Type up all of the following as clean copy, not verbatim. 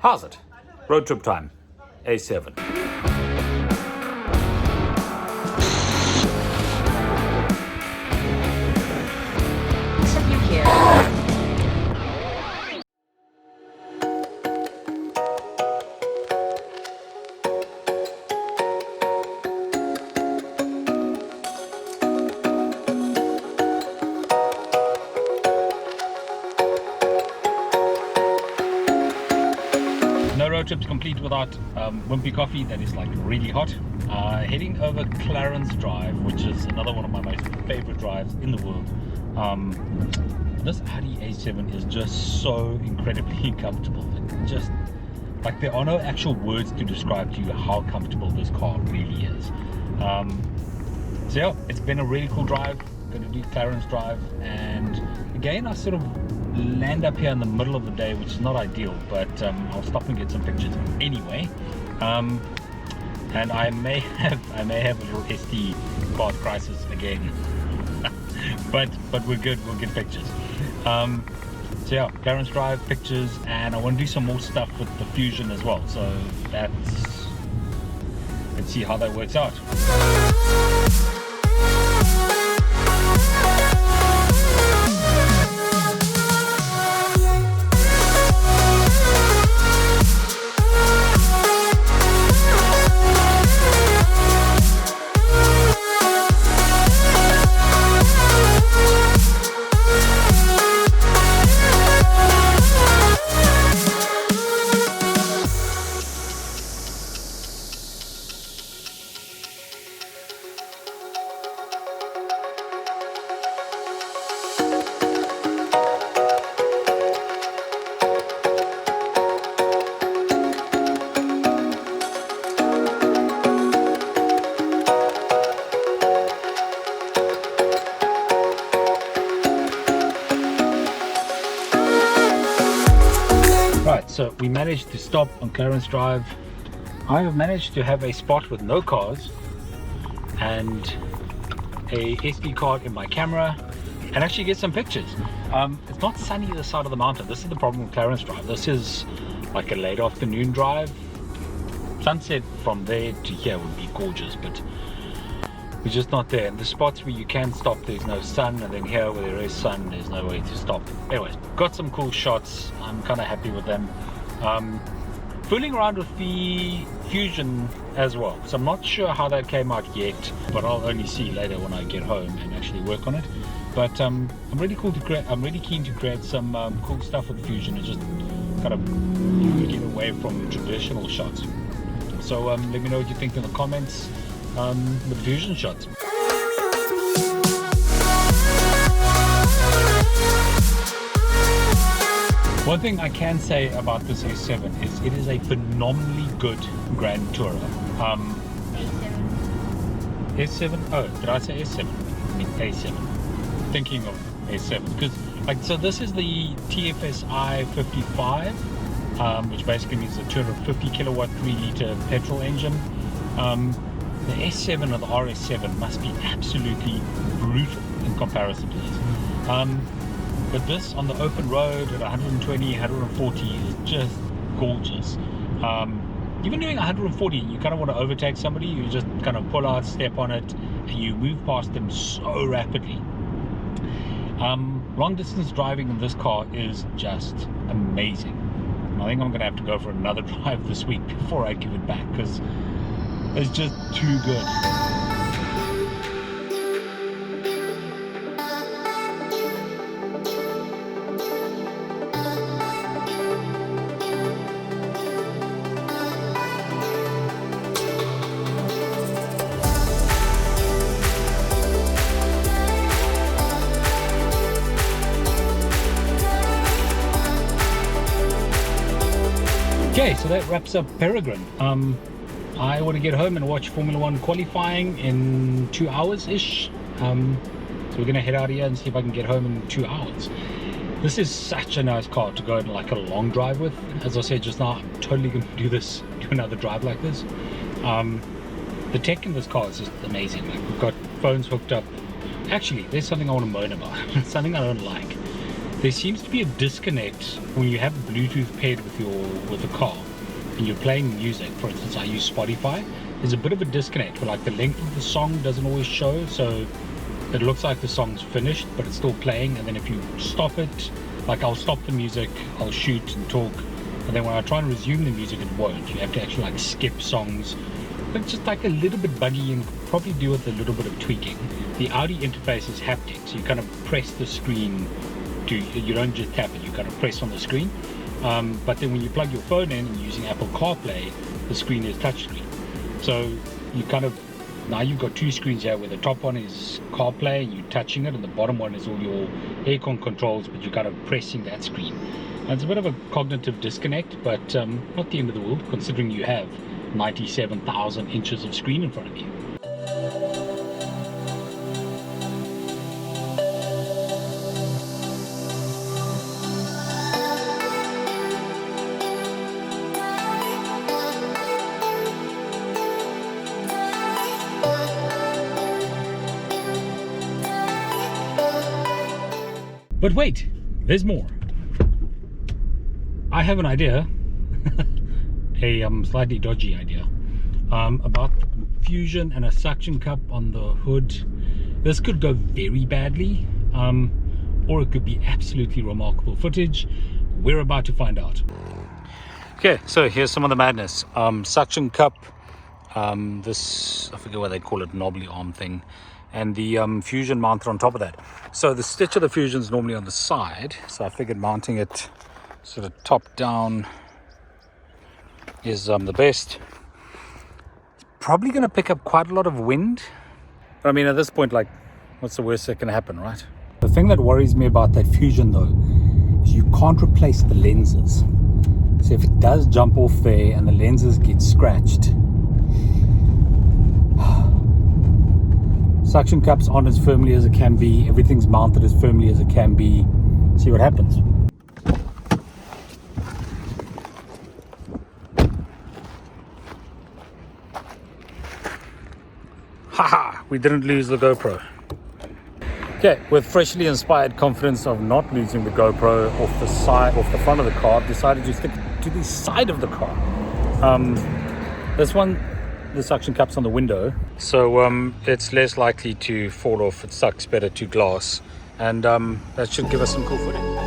How's it? Road trip time. A7. Some you here. No road trip's complete without wimpy coffee that is like really hot. Heading over Clarence Drive, which is another one of my most favorite drives in the world. This Audi A7 is just so incredibly comfortable. Just like there are no actual words to describe to you how comfortable this car really is. So yeah, it's been a really cool drive. Going to do Clarence Drive, and again I sort of land up here in the middle of the day, which is not ideal, but I'll stop and get some pictures anyway. And I may have a little SD card crisis again. but we're good, we'll get pictures. So yeah, Clarence Drive, pictures, and I want to do some more stuff with the Fusion as well, so let's see how that works out. Right, so we managed to stop on Clarence Drive. I have managed to have a spot with no cars and a SD card in my camera and actually get some pictures. It's not sunny this side of the mountain. This is the problem with Clarence Drive. This is like a late afternoon drive. Sunset from there to here would be gorgeous, but we're just not there. And the spots where you can stop, there's no sun, and then here where there is sun, there's no way to stop. Anyways, got some cool shots. I'm kind of happy with them. Fooling around with the Fusion as well, so I'm not sure how that came out yet, but I'll only see later when I get home and actually work on it. But I'm really keen to create some cool stuff with the Fusion and just kind of get away from traditional shots. So let me know what you think in the comments with the Fusion shots. One thing I can say about this A7 is it is a phenomenally good Grand Tourer. A7, oh, did I say A7? I mean A7. Thinking of A7, because like, so this is the TFSI 55, which basically means a 250 kilowatt 3-liter petrol engine. The S7 or the RS7 must be absolutely brutal in comparison to this. But this on the open road at 120, 140 is just gorgeous. Even doing 140, you kind of want to overtake somebody, you just kind of pull out, step on it, and you move past them so rapidly. Long distance driving in this car is just amazing. I think I'm going to have to go for another drive this week before I give it back, because it's just too good. Okay, so that wraps up Peregrine. I want to get home and watch Formula 1 qualifying in 2 hours-ish. So we're going to head out here and see if I can get home in 2 hours. This is such a nice car to go on like a long drive with. As I said just now, I'm totally going to do another drive like this. The tech in this car is just amazing. Like, we've got phones hooked up. Actually, there's something I want to moan about. Something I don't like. there seems to be a disconnect when you have Bluetooth paired with the car and you're playing music. For instance, I use Spotify. There's a bit of a disconnect where like the length of the song doesn't always show, so it looks like the song's finished but it's still playing, and then if you stop it, like I'll stop the music, I'll shoot and talk, and then when I try and resume the music it won't. You have to actually like skip songs. But it's just like a little bit buggy and probably do with a little bit of tweaking. The Audi interface is haptic, so you kind of press the screen you don't just tap it, you kind of press on the screen. But then when you plug your phone in and using Apple CarPlay, the screen is touchscreen. So you kind of, now you've got two screens here where the top one is CarPlay and you're touching it, and the bottom one is all your aircon controls, but you're kind of pressing that screen. And it's a bit of a cognitive disconnect, but not the end of the world considering you have 97,000 inches of screen in front of you. But wait, there's more. I have an idea, a slightly dodgy idea, about Fusion and a suction cup on the hood. This could go very badly, or it could be absolutely remarkable footage. We're about to find out. Okay, so here's some of the madness. Suction cup, this, I forget what they call it, knobbly arm thing, and the Fusion mounted on top of that. So the stitch of the Fusion is normally on the side, so I figured mounting it sort of top down is the best. It's probably going to pick up quite a lot of wind, but I mean at this point, like, what's the worst that can happen, right? The thing that worries me about that Fusion though is you can't replace the lenses. So if it does jump off there and the lenses get scratched, suction cups on as firmly as it can be, everything's mounted as firmly as it can be. See what happens. Haha, we didn't lose the GoPro. Okay, with freshly inspired confidence of not losing the GoPro off the front of the car, I've decided to stick to the side of the car. This one, the suction cup's on the window, so it's less likely to fall off. It sucks better to glass, and that should give us some cool footage.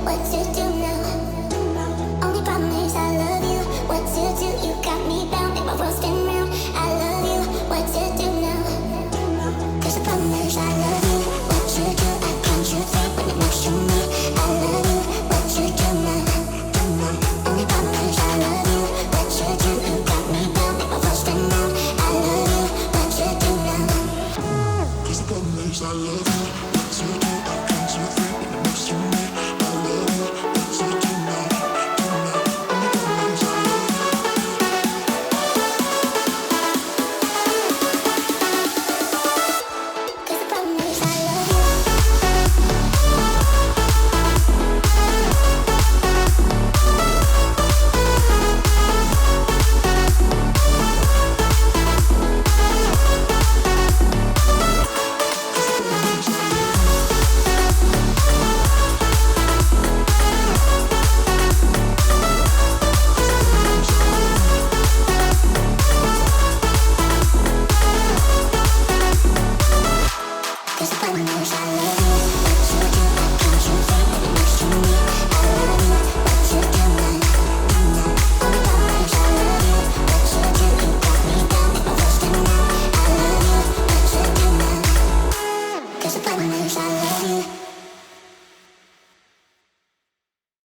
What to do now? Only problem is I love you. What to do? You